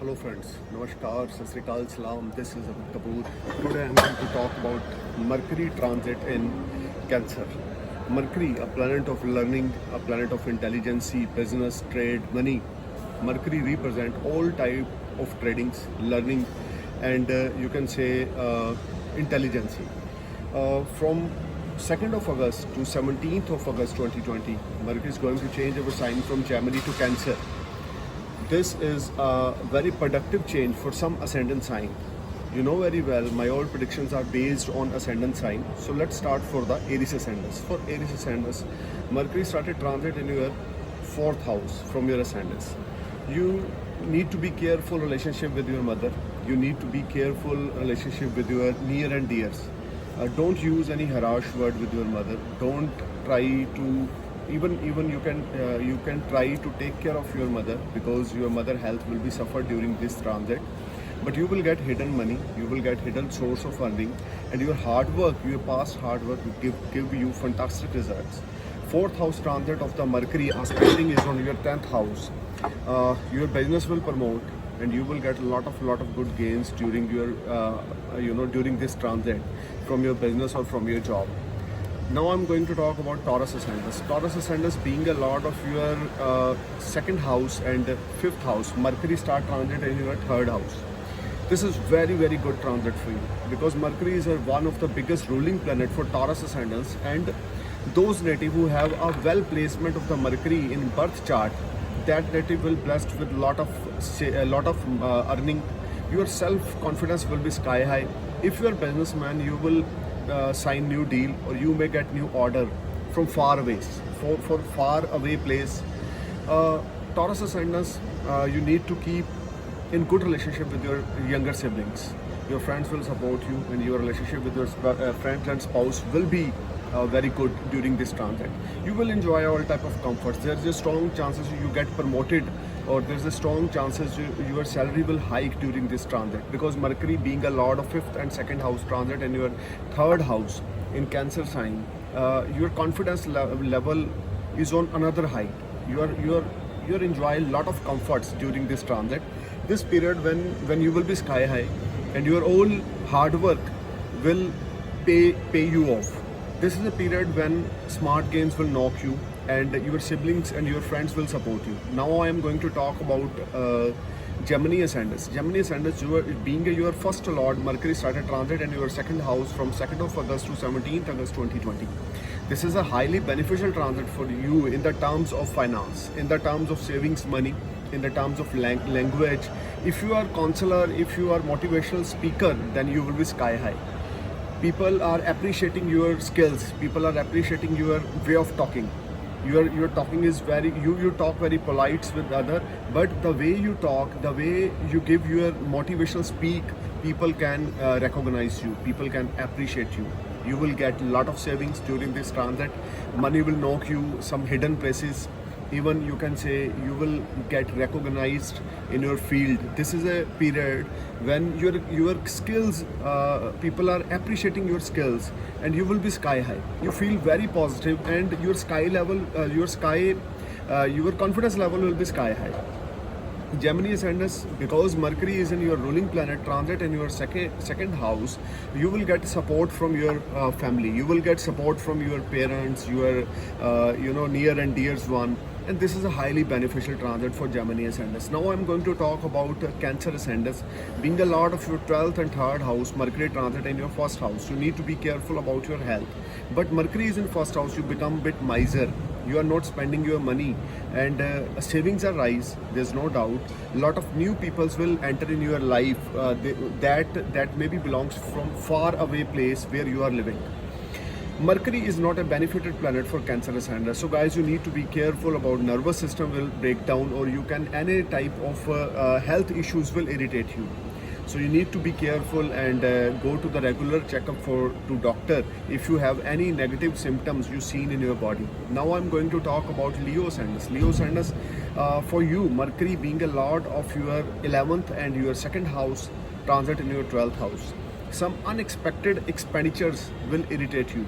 Hello friends, Namaskar, Sat Sri Akal, Salam. This is Amit Kapoor. Today I am going to talk about Mercury transit in Cancer. Mercury, a planet of learning, a planet of intelligence, business, trade, money. Mercury represent all type of tradings, learning, and you can say intelligence. From 2nd of August to 17th of August 2020, Mercury is going to change our sign from Gemini to Cancer. This is a very productive change for some ascendant sign. You know very well, my all predictions are based on ascendant sign. So let's start for the Aries ascendants. For Aries ascendants, Mercury started transit in your 4th house from your ascendants. You need to be careful relationship with your mother. You need to be careful relationship with your near and dears. Don't use any harsh word with your mother. Don't try to even you can try to take care of your mother, because your mother health will be suffered during this transit, but you will get hidden money, you will get hidden source of earning, and your hard work, your past hard work will give you fantastic results. 4th house transit of the Mercury aspecting is on your 10th house. Your business will promote and you will get a lot of good gains during your during this transit from your business or from your job. Now I'm going to talk about Taurus ascendants. Taurus ascendants being a lot of your 2nd house and 5th house. Mercury start transit in your 3rd house. This is very good transit for you, because Mercury is one of the biggest ruling planet for Taurus ascendants, and those native who have a well placement of the Mercury in birth chart, that native will blessed with a lot of earning. Your self confidence will be sky high. If you are businessman, you will sign new deal, or you may get new order from far away, for far away place. Taurus ascendants, you need to keep in good relationship with your younger siblings. Your friends will support you, and your relationship with your friends and spouse will be very good during this transit. You will enjoy all type of comforts. There's a strong chances you get promoted, or there's a strong chances your salary will hike during this transit, because Mercury being a lord of 5th and 2nd house transit in your 3rd house in Cancer sign, your confidence level is on another height. You're enjoy a lot of comforts during this transit. This period when you will be sky high, and your all hard work will pay you off. This is a period when smart gains will knock you, and your siblings and your friends will support you. Now I am going to talk about Gemini ascendants. Gemini ascendants, being your 1st lord, Mercury started transit in your 2nd house from 2nd of August to 17th August 2020. This is a highly beneficial transit for you in the terms of finance, in the terms of savings money, in the terms of language. If you are counselor, if you are motivational speaker, then you will be sky high. People are appreciating your skills. People are appreciating your way of talking. Your talking is you talk very polite with other, but the way you talk, the way you give your motivational speak, people can recognize you. People can appreciate you. You will get a lot of savings during this transit. Money will knock you some hidden places. Even you can say you will get recognized in your field. This is a period when your skills, people are appreciating your skills, and you will be sky high. You feel very positive, and your your confidence level will be sky high. Gemini ascendants, because Mercury is in your ruling planet transit in your second house, you will get support from your family. You will get support from your parents, your near and dears one. And this is a highly beneficial transit for Gemini ascendants. Now I'm going to talk about Cancer ascendants. Being a lord of your 12th and 3rd house, Mercury transit in your 1st house. You need to be careful about your health. But Mercury is in 1st house, you become a bit miser. You are not spending your money, and savings are rise. There's no doubt. A lot of new peoples will enter in your life that maybe belongs from far away place where you are living. Mercury is not a benefited planet for Cancer ascendants. So guys, you need to be careful about nervous system will break down, or you can any type of health issues will irritate you. So you need to be careful and go to the regular checkup to doctor if you have any negative symptoms you seen in your body. Now I'm going to talk about Leo ascendants. Leo ascendants, for you, Mercury being a lord of your 11th and your 2nd house transit in your 12th house. Some unexpected expenditures will irritate you.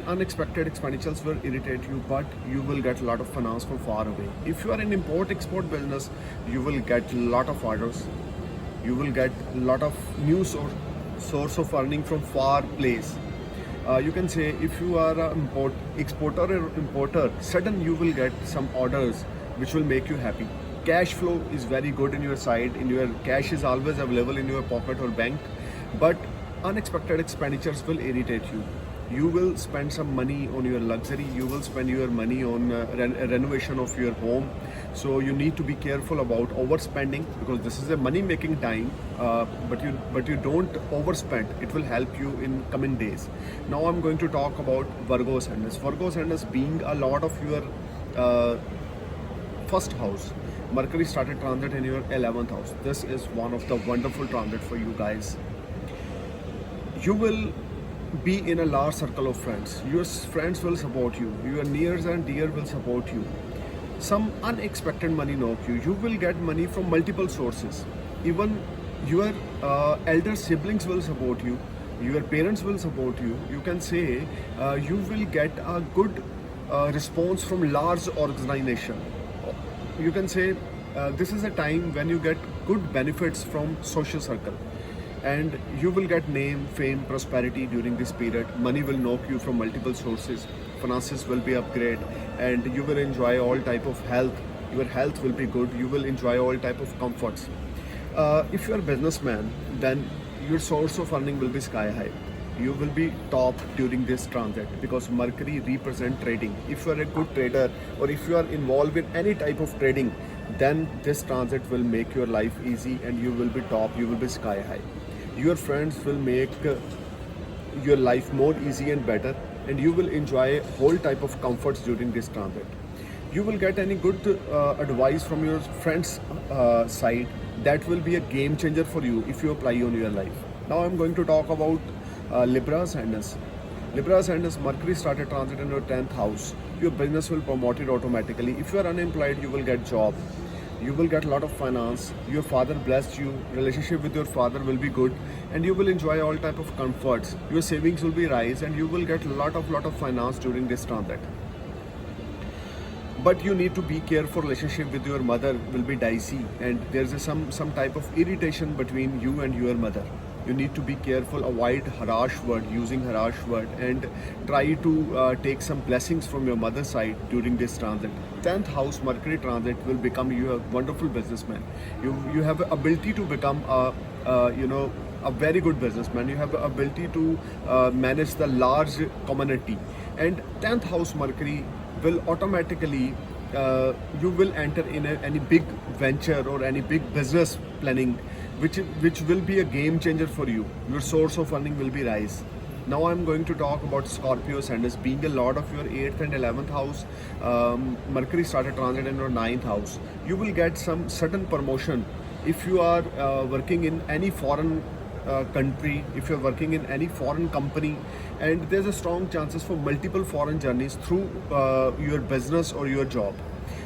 Unexpected expenditures will irritate you, but you will get a lot of finance from far away. If you are in import-export business, you will get a lot of orders. You will get a lot of new source of earning from far place. You can say if you are an exporter or importer, sudden you will get some orders which will make you happy. Cash flow is very good in your side, in your cash is always available in your pocket or bank, but unexpected expenditures will irritate you. You will spend some money on your luxury, you will spend your money on renovation of your home. So you need to be careful about overspending, because this is a money making time, but you don't overspend. It will help you in coming days. Now I'm going to talk about Virgo Ascendants. Virgo Ascendants being a lot of your first house. Mercury started transit in your 11th house. This is one of the wonderful transit for you guys. You will be in a large circle of friends. Your friends will support you. Your nears and dear will support you. Some unexpected money knock you. You will get money from multiple sources. Even your elder siblings will support you. Your parents will support you. You can say you will get a good response from large organization. You can say this is a time when you get good benefits from social circle, and you will get name, fame, prosperity during this period. Money will knock you from multiple sources. Finances will be upgraded, and you will enjoy all type of health. Your health will be good. You will enjoy all type of comforts. If you are a businessman, then your source of earning will be sky high. You will be top during this transit, because Mercury represents trading. If you are a good trader, or if you are involved in any type of trading, then this transit will make your life easy and you will be top, you will be sky high. Your friends will make your life more easy and better, and you will enjoy whole type of comforts during this transit. You will get any good advice from your friends side. That will be a game changer for you if you apply on your life. Now I'm going to talk about Libra Ascendants. Libra Ascendants, Mercury started transit in your 10th house. Your business will promote it automatically. If you are unemployed, you will get job. You will get a lot of finance. Your father blessed you. Relationship with your father will be good, and you will enjoy all type of comforts. Your savings will be rise, and you will get a lot of finance during this transit. But you need to be careful. Relationship with your mother will be dicey, and there's some type of irritation between you and your mother. You need to be careful, avoid using harsh word, and try to take some blessings from your mother's side during this transit. 10th house Mercury transit will become you a wonderful businessman. You have the ability to become a very good businessman. You have the ability to manage the large community, and 10th house Mercury will automatically you will enter in any big venture or any big business planning, which will be a game changer for you. Your source of earning will be rise. Now I'm going to talk about Scorpio Ascendants, being a lot of your 8th and 11th house. Mercury started transit in your 9th house. You will get some sudden promotion if you are working in any foreign country, if you're working in any foreign company, and there's a strong chances for multiple foreign journeys through your business or your job.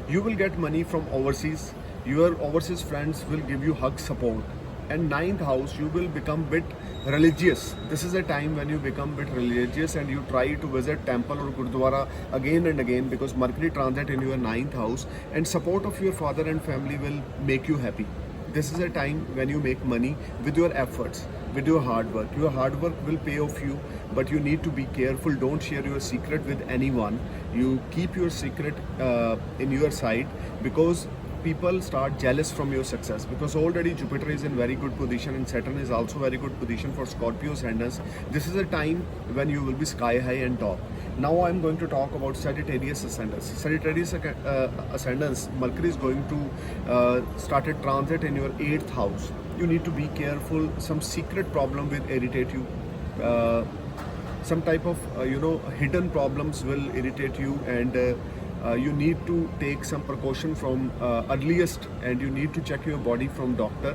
You will get money from overseas. Your overseas friends will give you hug support. And 9th house, you will become bit religious. This is a time when you become bit religious and you try to visit temple or gurdwara again and again, because Mercury transit in your 9th house, and support of your father and family will make you happy. This is a time when you make money with your efforts, with your hard work. Your hard work will pay off you, but you need to be careful. Don't share your secret with anyone. You keep your secret in your side, because people start jealous from your success, because already Jupiter is in very good position and Saturn is also very good position for Scorpio Ascendants. This is a time when you will be sky high and top. Now I'm going to talk about Sagittarius Ascendants. Sagittarius Ascendants, Mercury is going to start a transit in your 8th house. You need to be careful. Some secret problem will irritate you. Some type of hidden problems will irritate you, and you need to take some precaution from earliest, and you need to check your body from doctor.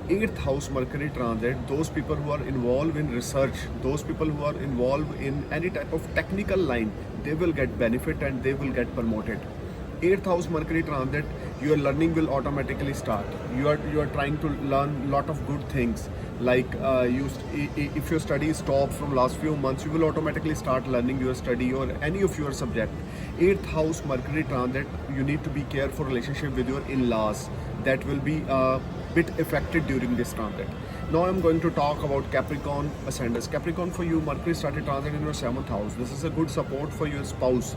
8th house Mercury transit, those people who are involved in research, those people who are involved in any type of technical line, they will get benefit and they will get promoted. 8th house Mercury transit, your learning will automatically start. You are trying to learn lot of good things, like if your study stops from last few months, you will automatically start learning your study or any of your subject. 8th house Mercury transit, you need to be careful relationship with your in-laws, that will be a bit affected during this transit. Now I'm going to talk about Capricorn ascendants. Capricorn, for you, Mercury started transit in your 7th house. This is a good support for your spouse.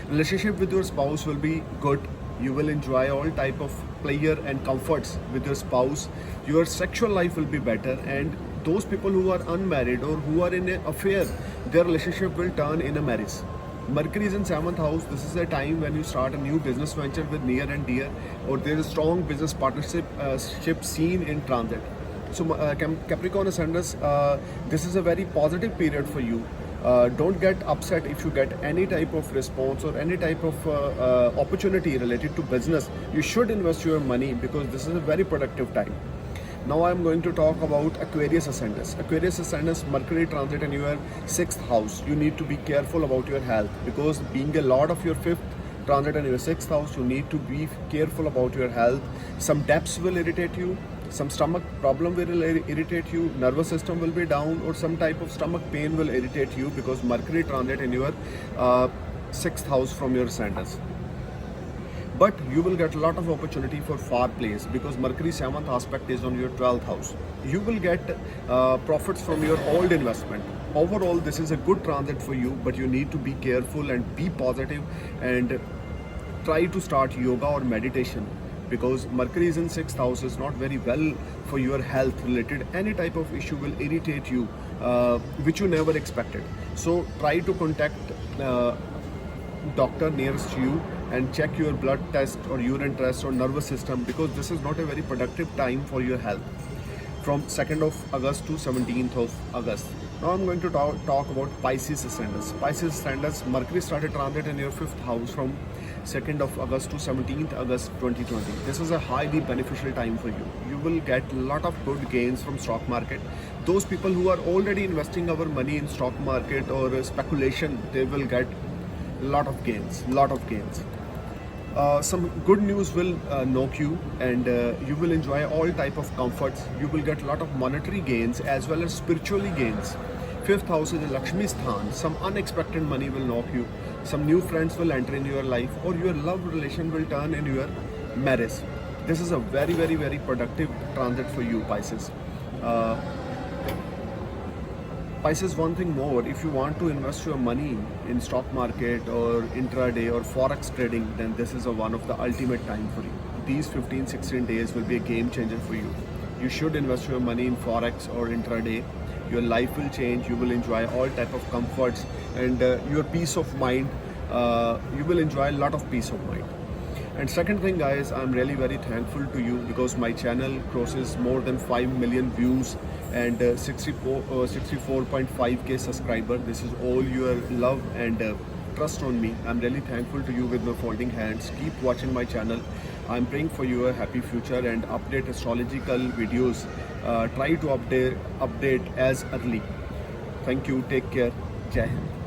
Relationship with your spouse will be good. You will enjoy all type of pleasure and comforts with your spouse. Your sexual life will be better, and those people who are unmarried or who are in an affair, their relationship will turn in a marriage. Mercury is in 7th house. This is a time when you start a new business venture with near and dear, or there is a strong business partnership seen in transit. So Capricorn ascendants, this is a very positive period for you. Don't get upset if you get any type of response or any type of opportunity related to business. You should invest your money because this is a very productive time. Now I am going to talk about Aquarius ascendants. Aquarius ascendants, Mercury transit in your 6th house. You need to be careful about your health, because being a lot of your 5th transit in your 6th house, you need to be careful about your health. Some debts will irritate you, some stomach problem will irritate you, nervous system will be down, or some type of stomach pain will irritate you, because Mercury transit in your 6th house from your ascendants. But you will get a lot of opportunity for far place, because Mercury 7th aspect is on your 12th house. You will get profits from your old investment. Overall, this is a good transit for you, but you need to be careful and be positive and try to start yoga or meditation, because Mercury is in 6th house is not very well for your health related. Any type of issue will irritate you, which you never expected. So try to contact doctor nearest to you and check your blood test or urine test or nervous system, because this is not a very productive time for your health from 2nd of August to 17th of August. Now I'm going to talk about Pisces ascendants. Pisces ascendants, Mercury started transit in your 5th house from 2nd of August to 17th August 2020. This is a highly beneficial time for you. You will get a lot of good gains from stock market. Those people who are already investing our money in stock market or speculation, they will get a lot of gains. Some good news will knock you, and you will enjoy all type of comforts. You will get a lot of monetary gains as well as spiritually gains. 5th house is a Lakshmi Sthan. Some unexpected money will knock you. Some new friends will enter in your life, or your love relation will turn in your marriage. This is a very, very, very productive transit for you, Pisces. Pisces, one thing more, if you want to invest your money in stock market or intraday or forex trading, then this is one of the ultimate time for you. These 15-16 days will be a game changer for you. You should invest your money in forex or intraday. Your life will change. You will enjoy all type of comforts, and your peace of mind. You will enjoy a lot of peace of mind. And second thing, guys, I'm really very thankful to you, because my channel crosses more than 5 million views and 64.5k subscribers. This is all your love and trust on me. I'm really thankful to you with my folding hands. Keep watching my channel. I'm praying for your happy future and update astrological videos. Try to update as early. Thank you. Take care. Jai Hind.